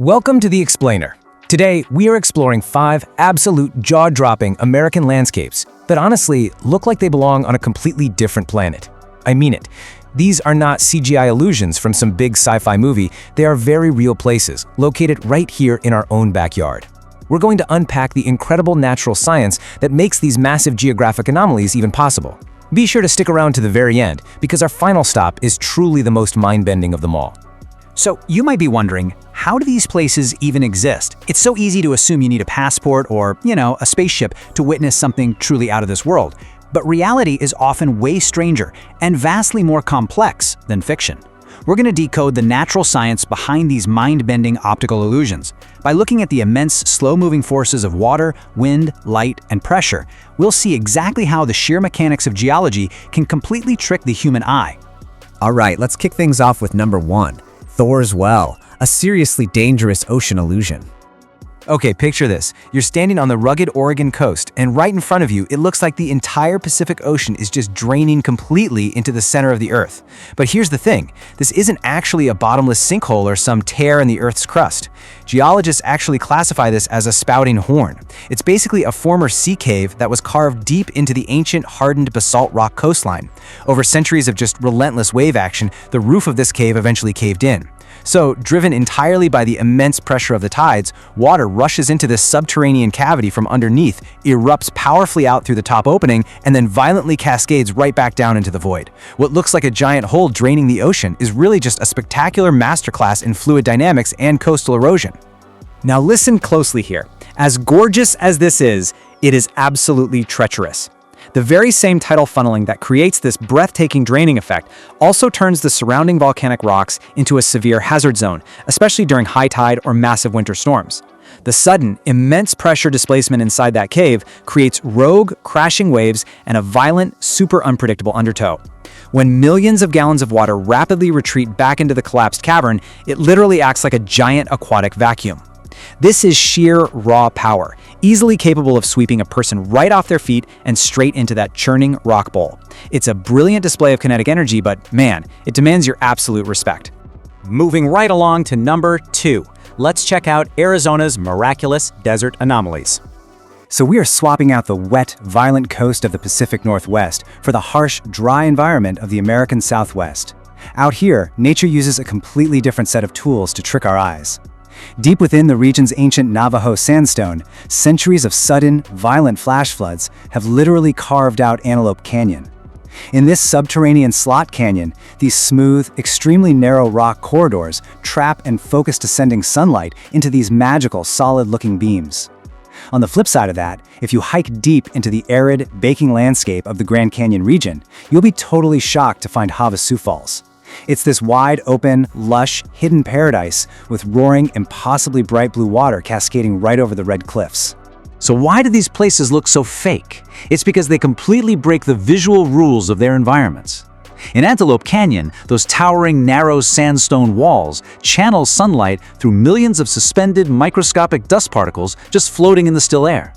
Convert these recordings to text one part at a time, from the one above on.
Welcome to The Explainer. Today, we are exploring 5 absolute jaw-dropping American landscapes that honestly look like they belong on a completely different planet. I mean it. These are not CGI illusions from some big sci-fi movie. They are very real places, located right here in our own backyard. We're going to unpack the incredible natural science that makes these massive geographic anomalies even possible. Be sure to stick around to the very end, because our final stop is truly the most mind-bending of them all. So you might be wondering, how do these places even exist? It's so easy to assume you need a passport or, a spaceship to witness something truly out of this world. But reality is often way stranger and vastly more complex than fiction. We're going to decode the natural science behind these mind-bending optical illusions. By looking at the immense, slow-moving forces of water, wind, light, and pressure, we'll see exactly how the sheer mechanics of geology can completely trick the human eye. All right, let's kick things off with number 1. Thor's Well, a seriously dangerous ocean illusion. Okay, picture this. You're standing on the rugged Oregon coast, and right in front of you, it looks like the entire Pacific Ocean is just draining completely into the center of the Earth. But here's the thing. This isn't actually a bottomless sinkhole or some tear in the Earth's crust. Geologists actually classify this as a spouting horn. It's basically a former sea cave that was carved deep into the ancient hardened basalt rock coastline. Over centuries of just relentless wave action, the roof of this cave eventually caved in. So, driven entirely by the immense pressure of the tides, water rushes into this subterranean cavity from underneath, erupts powerfully out through the top opening, and then violently cascades right back down into the void. What looks like a giant hole draining the ocean is really just a spectacular masterclass in fluid dynamics and coastal erosion. Now listen closely here. As gorgeous as this is, it is absolutely treacherous. The very same tidal funneling that creates this breathtaking draining effect also turns the surrounding volcanic rocks into a severe hazard zone, especially during high tide or massive winter storms. The sudden, immense pressure displacement inside that cave creates rogue, crashing waves and a violent, super unpredictable undertow. When millions of gallons of water rapidly retreat back into the collapsed cavern, it literally acts like a giant aquatic vacuum. This is sheer, raw power, easily capable of sweeping a person right off their feet and straight into that churning rock bowl. It's a brilliant display of kinetic energy, but man, it demands your absolute respect. Moving right along to number 2, let's check out Arizona's miraculous desert anomalies. So we are swapping out the wet, violent coast of the Pacific Northwest for the harsh, dry environment of the American Southwest. Out here, nature uses a completely different set of tools to trick our eyes. Deep within the region's ancient Navajo sandstone, centuries of sudden, violent flash floods have literally carved out Antelope Canyon. In this subterranean slot canyon, these smooth, extremely narrow rock corridors trap and focus descending sunlight into these magical, solid-looking beams. On the flip side of that, if you hike deep into the arid, baking landscape of the Grand Canyon region, you'll be totally shocked to find Havasu Falls. It's this wide open, lush, hidden paradise with roaring, impossibly bright blue water cascading right over the red cliffs. So why do these places look so fake? It's because they completely break the visual rules of their environments. In Antelope Canyon, those towering, narrow sandstone walls channel sunlight through millions of suspended microscopic dust particles just floating in the still air.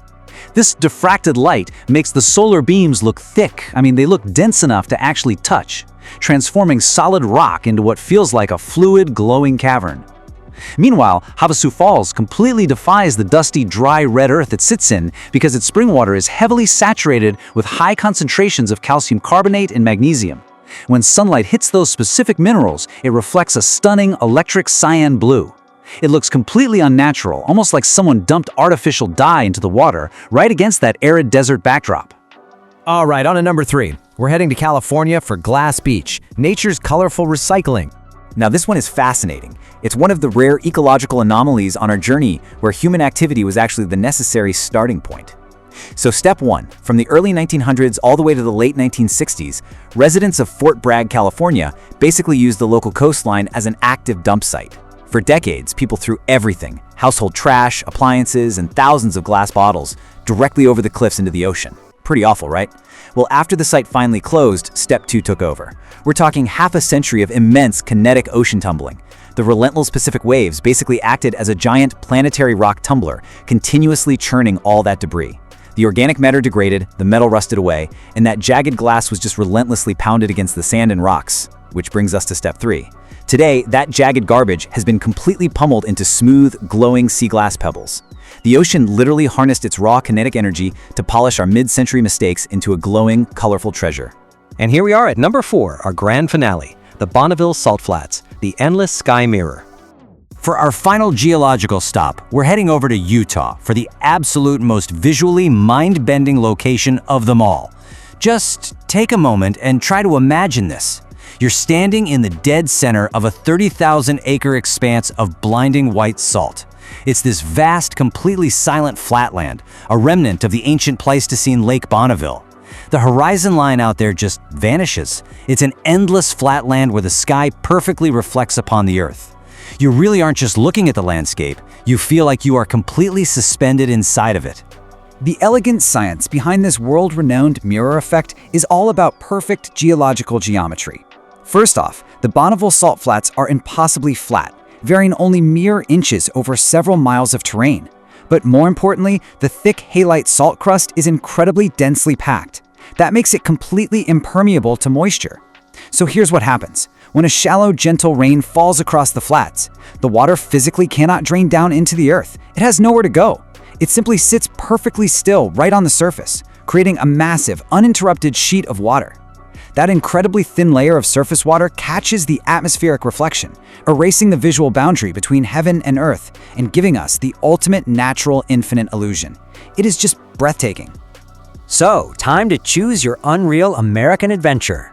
This diffracted light makes the solar beams look thick. They look dense enough to actually touch, transforming solid rock into what feels like a fluid, glowing cavern. Meanwhile, Havasu Falls completely defies the dusty, dry red earth it sits in because its spring water is heavily saturated with high concentrations of calcium carbonate and magnesium. When sunlight hits those specific minerals, it reflects a stunning electric cyan blue. It looks completely unnatural, almost like someone dumped artificial dye into the water right against that arid desert backdrop. All right, on to number 3. We're heading to California for Glass Beach, nature's colorful recycling. Now this one is fascinating. It's one of the rare ecological anomalies on our journey where human activity was actually the necessary starting point. So step 1, from the early 1900s all the way to the late 1960s, residents of Fort Bragg, California basically used the local coastline as an active dump site. For decades, people threw everything, household trash, appliances, and thousands of glass bottles, directly over the cliffs into the ocean. Pretty awful, right? Well, after the site finally closed, step 2 took over. We're talking half a century of immense kinetic ocean tumbling. The relentless Pacific waves basically acted as a giant planetary rock tumbler, continuously churning all that debris. The organic matter degraded, the metal rusted away, and that jagged glass was just relentlessly pounded against the sand and rocks. Which brings us to step 3. Today, that jagged garbage has been completely pummeled into smooth, glowing sea glass pebbles. The ocean literally harnessed its raw kinetic energy to polish our mid-century mistakes into a glowing, colorful treasure. And here we are at number 4, our grand finale, the Bonneville Salt Flats, the endless sky mirror. For our final geological stop, we're heading over to Utah for the absolute most visually mind-bending location of them all. Just take a moment and try to imagine this. You're standing in the dead center of a 30,000-acre expanse of blinding white salt. It's this vast, completely silent flatland, a remnant of the ancient Pleistocene Lake Bonneville. The horizon line out there just vanishes. It's an endless flatland where the sky perfectly reflects upon the earth. You really aren't just looking at the landscape, you feel like you are completely suspended inside of it. The elegant science behind this world-renowned mirror effect is all about perfect geological geometry. First off, the Bonneville Salt Flats are impossibly flat, varying only mere inches over several miles of terrain. But more importantly, the thick halite salt crust is incredibly densely packed. That makes it completely impermeable to moisture. So here's what happens. When a shallow, gentle rain falls across the flats, the water physically cannot drain down into the earth. It has nowhere to go. It simply sits perfectly still right on the surface, creating a massive, uninterrupted sheet of water. That incredibly thin layer of surface water catches the atmospheric reflection, erasing the visual boundary between heaven and earth and giving us the ultimate natural infinite illusion. It is just breathtaking. So, time to choose your unreal American adventure.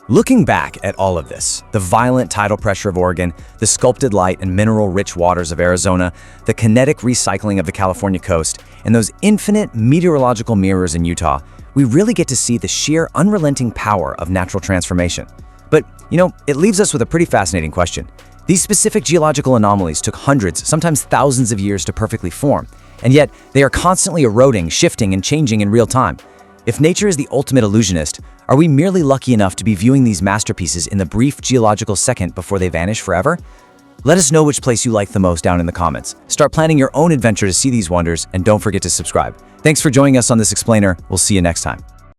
Looking back at all of this, the violent tidal pressure of Oregon, the sculpted light and mineral-rich waters of Arizona, the kinetic recycling of the California coast, and those infinite meteorological mirrors in Utah, we really get to see the sheer unrelenting power of natural transformation. But, it leaves us with a pretty fascinating question. These specific geological anomalies took hundreds, sometimes thousands of years to perfectly form, and yet they are constantly eroding, shifting, and changing in real time. If nature is the ultimate illusionist, are we merely lucky enough to be viewing these masterpieces in the brief geological second before they vanish forever? Let us know which place you like the most down in the comments. Start planning your own adventure to see these wonders, and don't forget to subscribe. Thanks for joining us on this explainer. We'll see you next time.